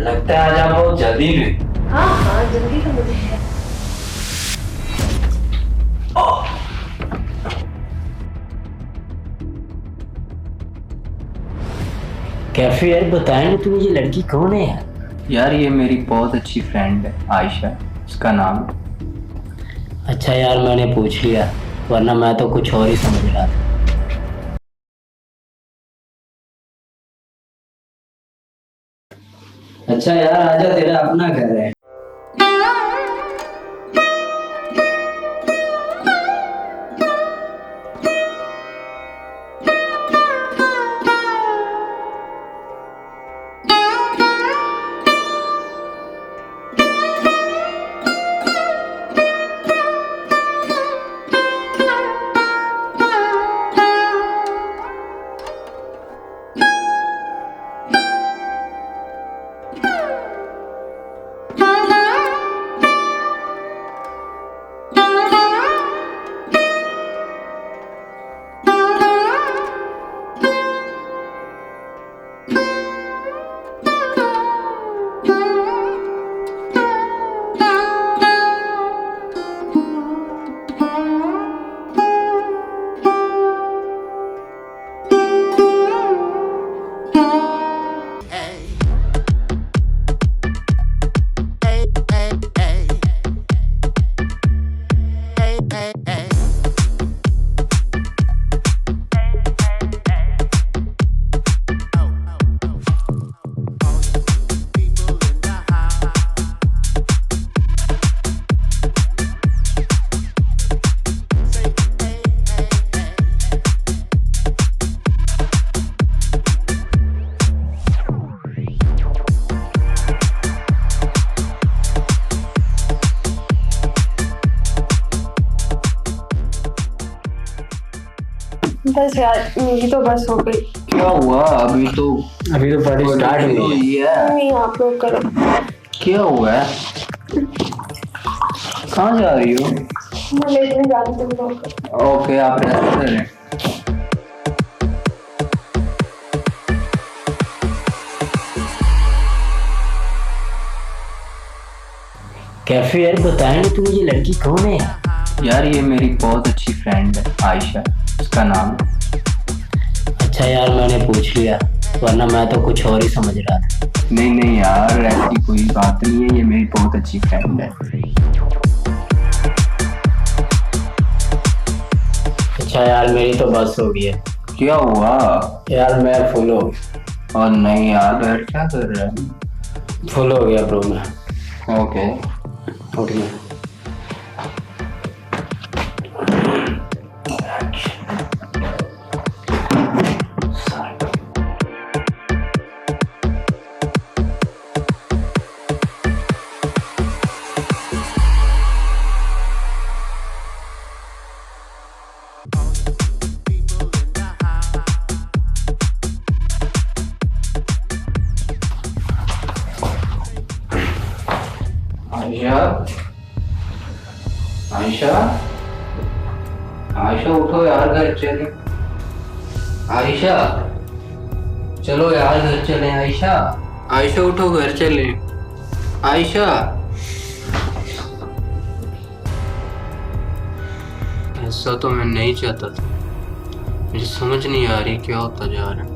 लगता है आज आप बहुत जल्दी में। हाँ हाँ, जल्दी तो मुझे है। कैफे यार, बताएं ना तुम्हें ये लड़की कौन है यार? यार ये मेरी बहुत अच्छी फ्रेंड है, आयशा उसका नाम है। अच्छा यार, मैंने पूछ लिया, वरना मैं तो कुछ और ही समझ रहा था। अच्छा यार, आजा, तेरा अपना घर है। बस यार, मेरी तो बस हो गई। क्या हुआ? अभी तो पार्टी स्टार्ट हुई है। नहीं, आप लोग करो। क्या हुआ है? कहाँ जा रही हो? मैं लेटने जा रही हूँ, तुम लोग करो। ओके, आप रेस्ट करें। कैफे यार, बताएं ना तुम्हें ये लड़की कौन है यार? यार ये मेरी बहुत अच्छी फ्रेंड है, आयशा उसका नाम है। अच्छा यार, मैंने पूछ लिया, वरना मैं तो कुछ और ही समझ रहा था। नहीं नहीं यार, ऐसी कोई बात नहीं है, ये मेरी बहुत अच्छी फ्रेंड है। अच्छा यार, मेरी तो बस हो गई है। क्या हुआ? यार मैं फुल हो गया। और नहीं यार, बैठ क्या कर रहा है? फुल हो गया ब्रो मैं। ओके। उठ गया। आयशा, आयशा, आयशा उठो यार, घर चले। आयशा, चलो यार घर चले। आयशा, आयशा उठो, घर चले। आयशा। ऐसा तो मैं नहीं चाहता था, मुझे समझ नहीं आ रही क्या होता जा रहा है।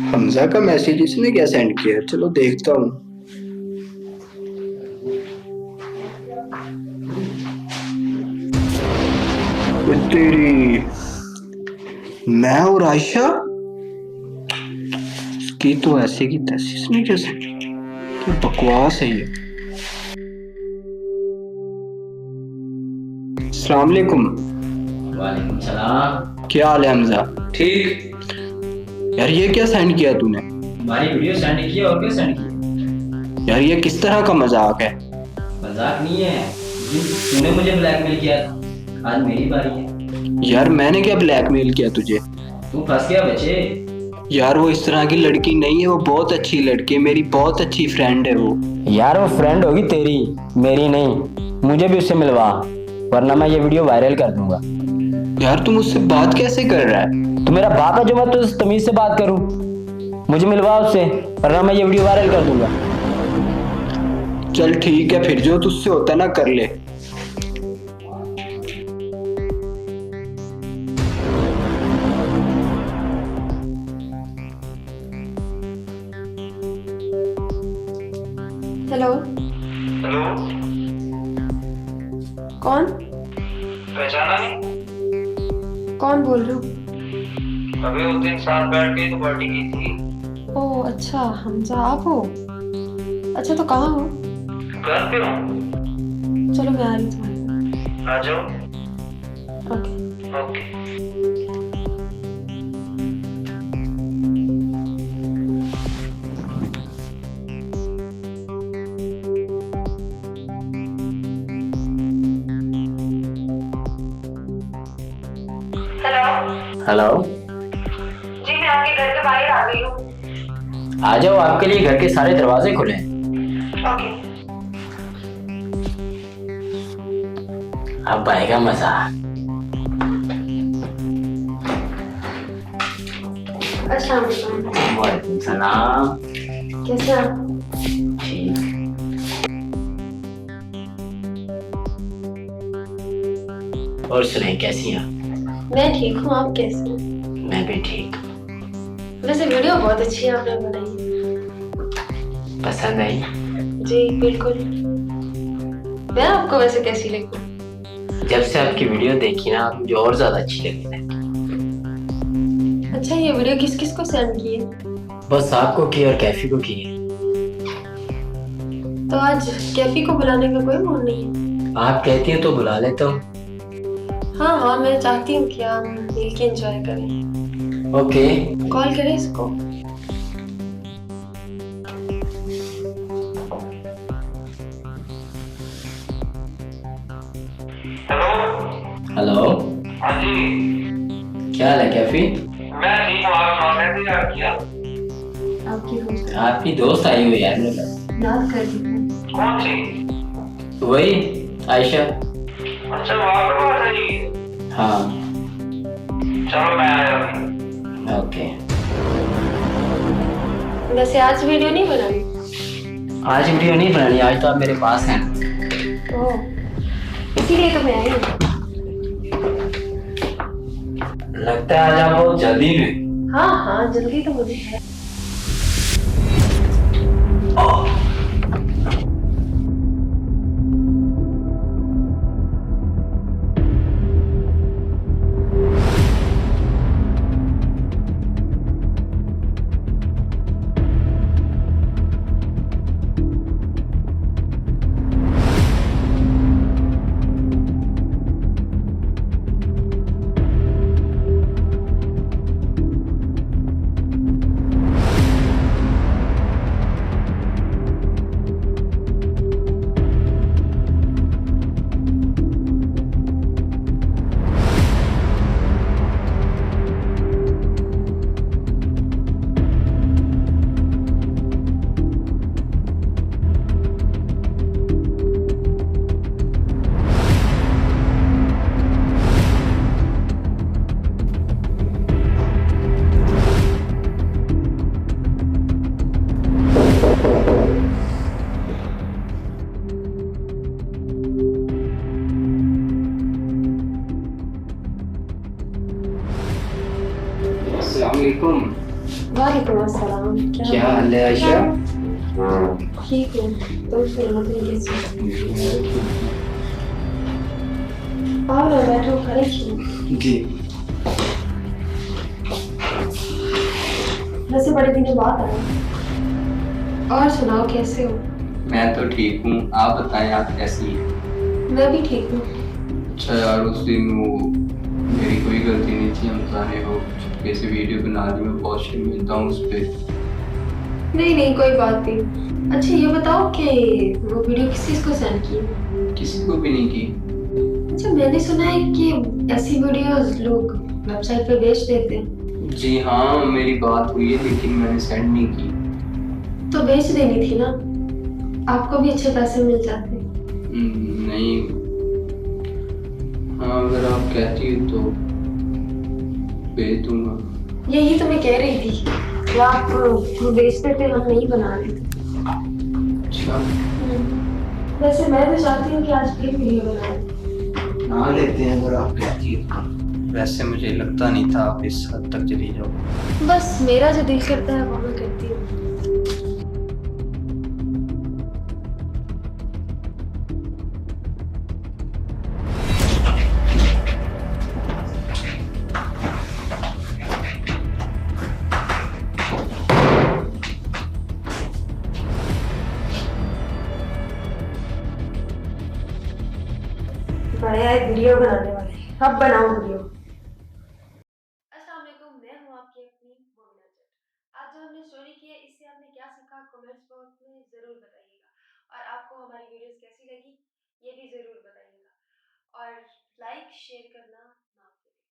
हमजा का मैसेज इसने क्या सेंड किया? चलो देखता हूँ। तेरी, मैं और आयशा की तो ऐसे की तैसी, इसने क्या सेंड किया? क्या बकवास है ये। अस्सलाम वालेकुम। वालेकुम सलाम। क्या हाल है हमजा? ठीक। यार ये क्या सेंड किया तूने? हमारी वीडियो सेंड की और क्या सेंड की? यार ये किस तरह का मजाक है? मजाक नहीं है, तूने मुझे ब्लैकमेल किया था, आज मेरी बारी है। यार मैंने क्या ब्लैकमेल किया तुझे? तू फंस गया बच्चे। यार वो इस तरह की लड़की नहीं है, वो बहुत अच्छी लड़की है, मेरी बहुत अच्छी फ्रेंड है वो। यार वो फ्रेंड होगी तेरी, मेरी नहीं। मुझे भी उससे मिलवा, वरना मैं ये वीडियो वायरल कर दूंगा। यार तुम उससे बात कैसे कर रहा है? तू मेरा बाप है जो मैं तुझसे तमीज से बात करूं? मुझे मिलवा उससे, वरना मैं ये वीडियो वायरल कर दूंगा। चल ठीक है, फिर जो तुझसे होता ना कर ले। हेलो। हेलो, कौन? पहचाना नहीं? कौन बोल रहे हो? अबे उस दिन साथ बैठ के तो पार्टी की थी। ओह अच्छा, हमजा आप हो? अच्छा तो कहाँ हो? घर पे हूँ। चलो मैं आ रही हूँ तुम्हारे आ जाओ। पास। ओके। ओके। हेलो। हेलो, जी मैं आपके घर के बाहर आ गई हूँ। आ जाओ, आपके लिए घर के सारे दरवाजे खुले हैं। ओके। अब आएगा मजा। अच्छा वालेकुम सलाम। कैसे आप? ठीक। और सुनाई कैसी हैं? मैं ठीक हूँ, आप कैसे हैं? मैं भी ठीक। वैसे वीडियो बहुत अच्छी है आपने बनाई। पसंद आई? जी बिल्कुल। मैं आपको वैसे कैसी लगी? जब से आपकी वीडियो देखी ना, मुझे और ज्यादा अच्छी लगी है। अच्छा ये वीडियो किस किस को सेंड की है? बस आपको की और कैफी को की है। तो आज कैफी को बुलाने का कोई मूड नहीं है? आप कहती हैं तो बुला लेता हूँ। हाँ हाँ, मैं चाहती हूँ कि हम मिल के एंजॉय करें। ओके। कॉल करें इसको? हेलो। हेलो, हाँ जी। क्या हाल है कैफी? मैं ठीक हूँ, आप सुनाओ कैसे याद किया? आपकी दोस्त आपकी दोस्त आई हुई है मेरे पास। याद कर रही हूँ। कौन सी? वही आयशा। अच्छा वहाँ पे बात है। हाँ। चलो मैं आया अभी। ओके। वैसे आज वीडियो नहीं बनाई? आज वीडियो नहीं बनानी, आज तो आप मेरे पास हैं। ओह, इसीलिए तो मैं आई हूँ। लगता है आज आप बहुत जल्दी में। हाँ हाँ, जल्दी तो मुझे है। अस्सलामुअलैकुम। वालेकुम अस्सलाम। क्या हाल है आयशा? ठीक हूँ। तो सुना तुम कैसे? आओ ना बैठो, खड़े क्यों? जी। वैसे बड़े दिनों बाद आए। और सुनाओ कैसे हो? मैं तो ठीक हूँ, आप बताएं आप कैसी हैं? मैं भी ठीक हूँ। अच्छा यार, उस दिन वो मेरी कोई गलती नहीं थी, हमजा ने वो कैसे वीडियो बना दी, मैं बहुत शर्मिंदा हूँ उस पर। नहीं नहीं, कोई बात नहीं। अच्छा ये बताओ कि वो वीडियो किस चीज़ को सेंड की? किसी को भी नहीं की। अच्छा मैंने सुना है कि ऐसी वीडियोस लोग वेबसाइट पे बेच देते हैं। जी हाँ, मेरी बात हुई है लेकिन मैंने सेंड नहीं की। तो बेच देनी थी ना, आपको भी अच्छे पैसे मिल जाते। नहीं, हाँ अगर आप कहती हो तो भेज दूंगा। यही तो मैं कह रही थी कि आप बेच देते, हम नहीं बना रहे थे। अच्छा, वैसे मैं तो चाहती हूँ कि आज फिर वीडियो बनाएं। बना लेते हैं अगर आप कहती हो तो। वैसे मुझे लगता नहीं था आप इस हद तक चली जाओ। बस मेरा जो दिल करता है वो मैं करती हूँ। बड़े आए वीडियो बनाने वाले, अब बनाओ वीडियो। अस्सलाम वालेकुम, मैं हूँ आपकी अपनी मोमिना जट। आज जो हमने स्टोरी की है इससे आपने क्या सीखा कमेंट्स बॉक्स में ज़रूर बताइएगा, और आपको हमारी वीडियोस कैसी लगी ये भी ज़रूर बताइएगा, और लाइक शेयर करना ना भूलिएगा।